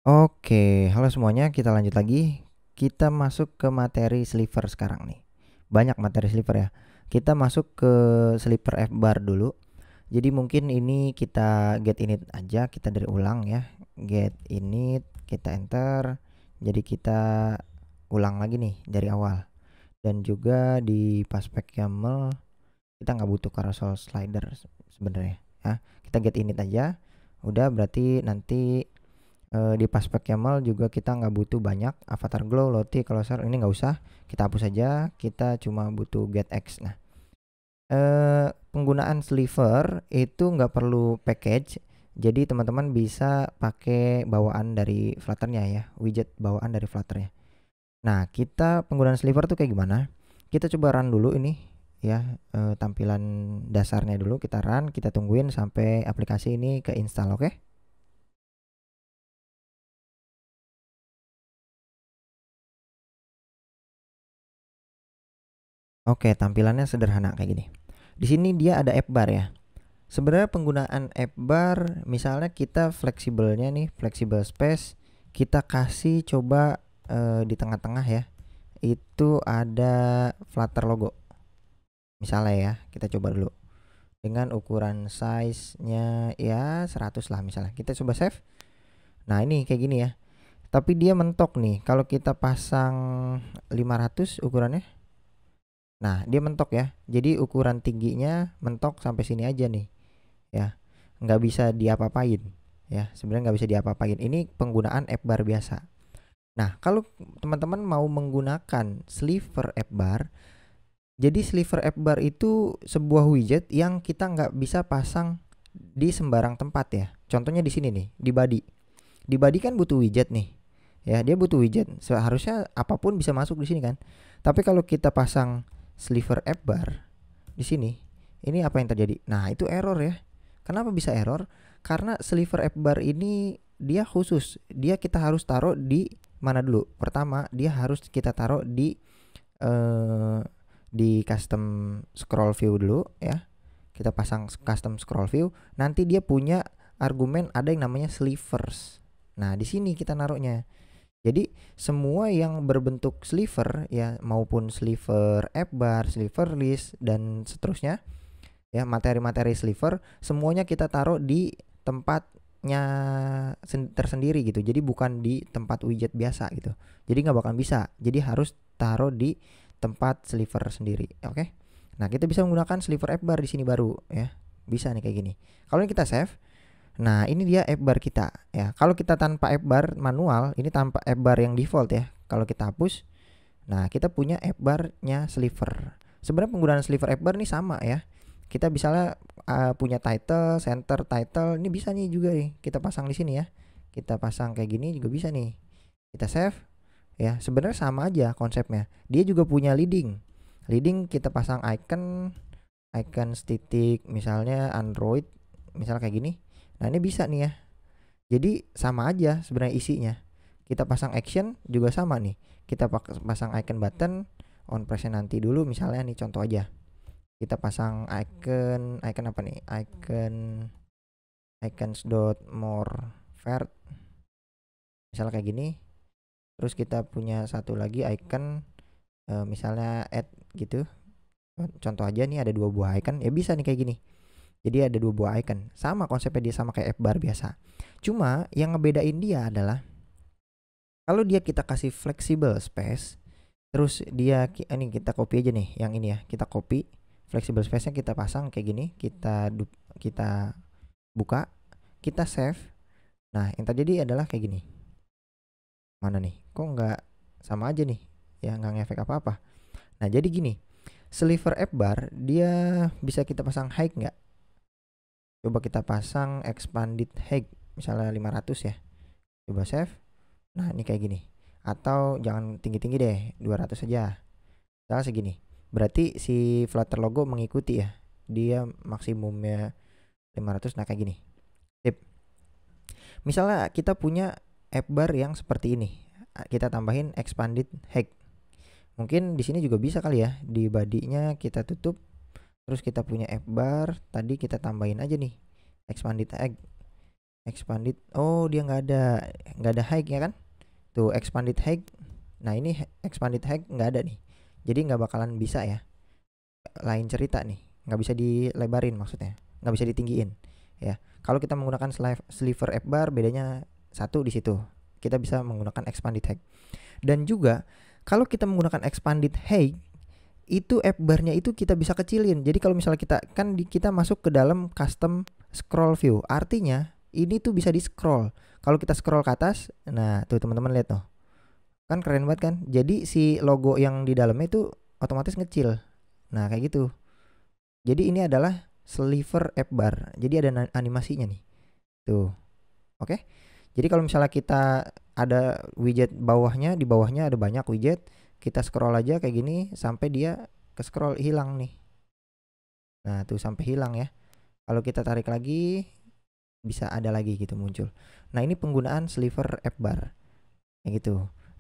Oke, halo semuanya, kita lanjut lagi. Kita masuk ke materi sliver sekarang nih. Banyak materi sliver ya. Kita masuk ke sliver F bar dulu. Jadi mungkin ini kita get init aja, kita dari ulang ya. Get init, kita enter. Jadi kita ulang lagi nih dari awal. Dan juga di paspec YAML kita nggak butuh carousel slider sebenarnya ya. Kita get init aja. Udah berarti nanti di paspec YAML juga kita nggak butuh banyak avatar glow, loti, closer, ini nggak usah, kita hapus saja, kita cuma butuh get x. Nah, penggunaan sliver itu nggak perlu package, jadi teman-teman bisa pakai bawaan dari Flutternya ya, widget bawaan dari Flutternya. Nah, kita penggunaan sliver tuh kayak gimana? Kita coba run dulu ini ya, tampilan dasarnya dulu kita run, kita tungguin sampai aplikasi ini ke install, oke? Oke, tampilannya sederhana kayak gini. Di sini dia ada app bar ya. Sebenarnya penggunaan app bar, misalnya kita fleksibelnya nih, flexible space, kita kasih coba di tengah-tengah ya. Itu ada Flutter logo. Misalnya ya, kita coba dulu. Dengan ukuran size-nya ya 100 lah misalnya. Kita coba save. Nah, ini kayak gini ya. Tapi dia mentok nih. Kalau kita pasang 500 ukurannya. Nah, dia mentok ya. Jadi ukuran tingginya mentok sampai sini aja nih. Ya, nggak bisa diapa-apain ya, sebenarnya nggak bisa diapa-apain. Ini penggunaan app bar biasa. Nah, kalau teman-teman mau menggunakan sliver app bar, jadi sliver app bar itu sebuah widget yang kita nggak bisa pasang di sembarang tempat ya. Contohnya di sini nih, di body kan butuh widget nih ya, dia butuh widget, seharusnya apapun bisa masuk di sini kan. Tapi kalau kita pasang sliver app bar di sini, ini apa yang terjadi? Nah, itu error ya. Kenapa bisa error? Karena sliver app bar ini dia khusus. Dia kita harus taruh di mana dulu? Pertama, dia harus kita taruh eh, di custom scroll view dulu ya. Kita pasang custom scroll view. Nanti dia punya argumen ada yang namanya slivers. Nah, di sini kita naruhnya. Jadi semua yang berbentuk sliver ya, maupun sliver app bar, sliver list dan seterusnya ya, materi-materi sliver semuanya kita taruh di tempatnya tersendiri gitu. Jadi bukan di tempat widget biasa gitu. Jadi nggak bakal bisa. Jadi harus taruh di tempat sliver sendiri. Oke. Nah, kita bisa menggunakan sliver app bar di sini baru ya. Bisa nih kayak gini. Kalau kita save, nah ini dia app bar kita ya. Kalau kita tanpa app bar manual, ini tanpa app bar yang default ya. Kalau kita hapus, nah kita punya app barnya sliver. Sebenarnya penggunaan sliver app bar ini sama ya. Kita misalnya punya title, center title, ini bisa nih juga nih kita pasang di sini ya. Kita pasang kayak gini juga bisa nih. Kita save ya. Sebenarnya sama aja konsepnya. Dia juga punya leading. Leading kita pasang icon titik misalnya Android, misalnya kayak gini. Nah, ini bisa nih ya. Jadi sama aja sebenarnya isinya. Kita pasang action juga sama nih. Kita pasang icon button on press nanti dulu misalnya nih, contoh aja. Kita pasang icon apa nih? Icons dot more vert misalnya kayak gini. Terus kita punya satu lagi icon misalnya add gitu. Contoh aja nih, ada 2 buah icon, ya bisa nih kayak gini. Jadi ada 2 buah icon. Sama konsepnya, dia sama kayak app bar biasa. Cuma yang ngebedain dia adalah kalau dia kita kasih flexible space, terus dia ini kita copy aja nih yang ini ya. Kita copy flexible space-nya, kita pasang kayak gini, kita buka, kita save. Nah, yang terjadi adalah kayak gini. Mana nih? Kok nggak sama aja nih? Ya nggak ngefek apa-apa. Nah, jadi gini. Sliver app bar dia bisa kita pasang height nggak? Coba kita pasang expanded height misalnya 500 ya. Coba save. Nah, ini kayak gini. Atau jangan tinggi-tinggi deh, 200 aja. Misalnya segini. Berarti si Flutter logo mengikuti ya. Dia maksimumnya 500, nah kayak gini. Tip. Misalnya kita punya app bar yang seperti ini. Kita tambahin expanded height. Mungkin di sini juga bisa kali ya. Di body-nya kita tutup. Terus kita punya app bar, tadi kita tambahin aja nih expanded height. expanded. Oh, dia nggak ada height ya kan? Tuh expanded height. Nah, ini expanded height nggak ada nih. Jadi nggak bakalan bisa ya. Lain cerita nih. Nggak bisa dilebarin maksudnya. Nggak bisa ditinggiin. Ya. Kalau kita menggunakan sliver F bar bedanya satu di situ. Kita bisa menggunakan expanded height. Dan juga kalau kita menggunakan expanded height itu F barnya itu kita bisa kecilin. Jadi kalau misalnya kita masuk ke dalam custom scroll view. Artinya ini tuh bisa di scroll. Kalau kita scroll ke atas, nah tuh teman-teman lihat tuh. Kan keren banget kan? Jadi si logo yang di dalamnya itu otomatis ngecil. Nah, kayak gitu. Jadi ini adalah sliver F bar. Jadi ada animasinya nih. Tuh. Oke. Jadi kalau misalnya kita ada widget bawahnya, di bawahnya ada banyak widget, kita scroll aja kayak gini sampai dia ke scroll hilang nih. Nah, tuh sampai hilang ya. Kalau kita tarik lagi bisa ada lagi gitu muncul. Nah, ini penggunaan sliver F bar. Kayak gitu.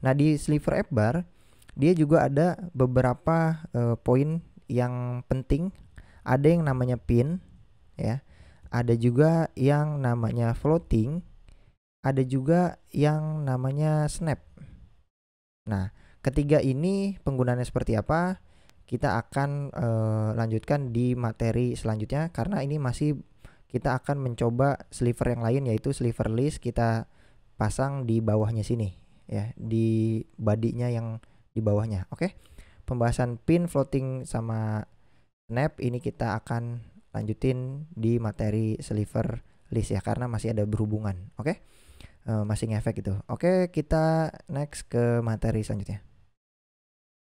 Nah, di sliver F bar dia juga ada beberapa poin yang penting. Ada yang namanya pin ya. Ada juga yang namanya floating. Ada juga yang namanya snap. Nah, ketiga ini penggunaannya seperti apa? Kita akan lanjutkan di materi selanjutnya karena ini masih kita akan mencoba sliver yang lain yaitu sliver list kita pasang di bawahnya sini ya, di bodinya yang di bawahnya. Oke. Pembahasan pin, floating sama snap ini kita akan lanjutin di materi sliver list ya karena masih ada berhubungan. Oke. Masih ngefek gitu. Oke, kita next ke materi selanjutnya.